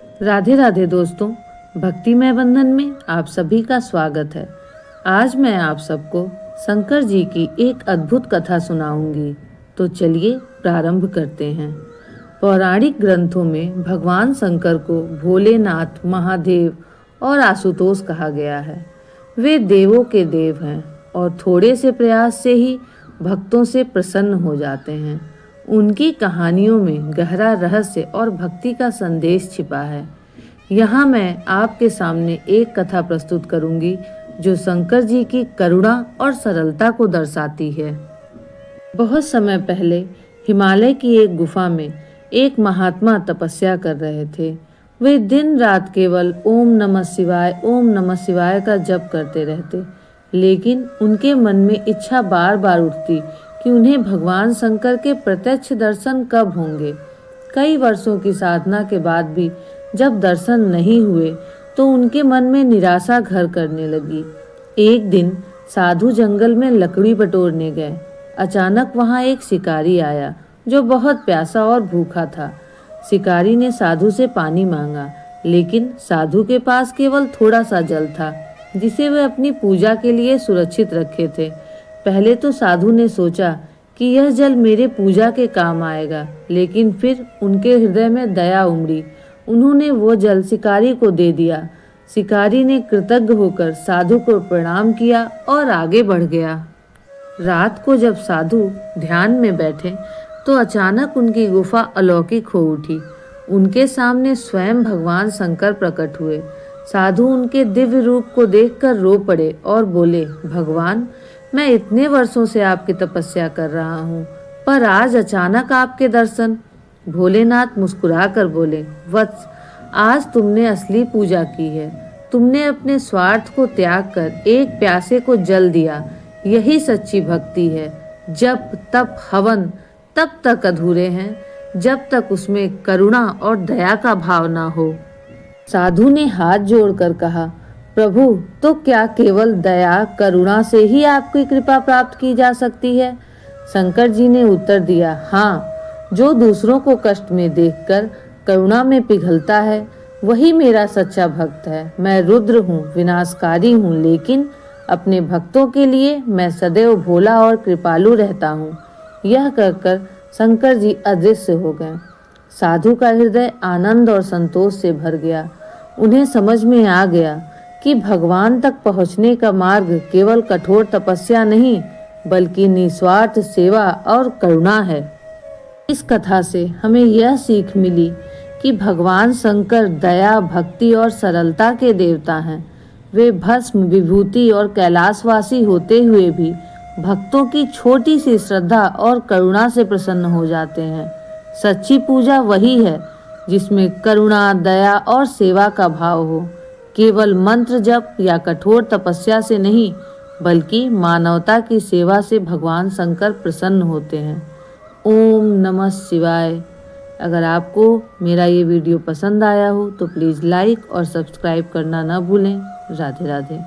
राधे राधे दोस्तों, भक्तिमय बंधन में आप सभी का स्वागत है। आज मैं आप सबको शंकर जी की एक अद्भुत कथा सुनाऊंगी। तो चलिए प्रारंभ करते हैं। पौराणिक ग्रंथों में भगवान शंकर को भोलेनाथ, महादेव और आशुतोष कहा गया है। वे देवों के देव हैं और थोड़े से प्रयास से ही भक्तों से प्रसन्न हो जाते हैं। उनकी कहानियों में गहरा रहस्य और भक्ति का संदेश छिपा है। यहाँ मैं आपके सामने एक कथा प्रस्तुत करूंगी जो शंकर जी की करुणा और सरलता को दर्शाती है। बहुत समय पहले हिमालय की एक गुफा में एक महात्मा तपस्या कर रहे थे। वे दिन रात केवल ओम नमः शिवाय का जप करते रहते, लेकिन उनके मन में इच्छा बार बार उठती कि उन्हें भगवान शंकर के प्रत्यक्ष दर्शन कब होंगे। कई वर्षों की साधना के बाद भी जब दर्शन नहीं हुए तो उनके मन में निराशा घर करने लगी। एक दिन साधु जंगल में लकड़ी बटोरने गए। अचानक वहां एक शिकारी आया जो बहुत प्यासा और भूखा था। शिकारी ने साधु से पानी मांगा, लेकिन साधु के पास केवल थोड़ा सा जल था जिसे वे अपनी पूजा के लिए सुरक्षित रखे थे। पहले तो साधु ने सोचा कि यह जल मेरे पूजा के काम आएगा, लेकिन फिर उनके हृदय में दया उमड़ी। उन्होंने वो जल शिकारी को दे दिया। शिकारी ने कृतज्ञ होकर साधु को प्रणाम किया और आगे बढ़ गया। रात को जब साधु ध्यान में बैठे तो अचानक उनकी गुफा अलौकिक हो उठी। उनके सामने स्वयं भगवान शंकर प्रकट हुए। साधु उनके दिव्य रूप को देखकर रो पड़े और बोले, भगवान, मैं इतने वर्षों से आपकी तपस्या कर रहा हूँ, पर आज अचानक आपके दर्शन। भोलेनाथ मुस्कुरा कर बोले, वत्स, आज तुमने असली पूजा की है। तुमने अपने स्वार्थ को त्याग कर एक प्यासे को जल दिया। यही सच्ची भक्ति है। जप, तप, हवन तब तक अधूरे हैं जब तक उसमें करुणा और दया का भाव ना हो। साधु ने हाथ जोड़कर कहा, प्रभु, तो क्या केवल दया करुणा से ही आपकी कृपा प्राप्त की जा सकती है? शंकर जी ने उत्तर दिया, हाँ, जो दूसरों को कष्ट में देखकर करुणा में पिघलता है वही मेरा सच्चा भक्त है। मैं रुद्र हूँ, विनाशकारी हूँ, लेकिन अपने भक्तों के लिए मैं सदैव भोला और कृपालु रहता हूँ। यह कहकर शंकर जी अदृश्य हो गए। साधु का हृदय आनंद और संतोष से भर गया। उन्हें समझ में आ गया कि भगवान तक पहुँचने का मार्ग केवल कठोर तपस्या नहीं, बल्कि निस्वार्थ सेवा और करुणा है। इस कथा से हमें यह सीख मिली कि भगवान शंकर दया, भक्ति और सरलता के देवता हैं। वे भस्म, विभूति और कैलाशवासी होते हुए भी भक्तों की छोटी सी श्रद्धा और करुणा से प्रसन्न हो जाते हैं। सच्ची पूजा वही है जिसमें करुणा, दया और सेवा का भाव हो। केवल मंत्र जप या कठोर तपस्या से नहीं, बल्कि मानवता की सेवा से भगवान शंकर प्रसन्न होते हैं। ओम नमः शिवाय। अगर आपको मेरा ये वीडियो पसंद आया हो तो प्लीज़ लाइक और सब्सक्राइब करना न भूलें। राधे राधे।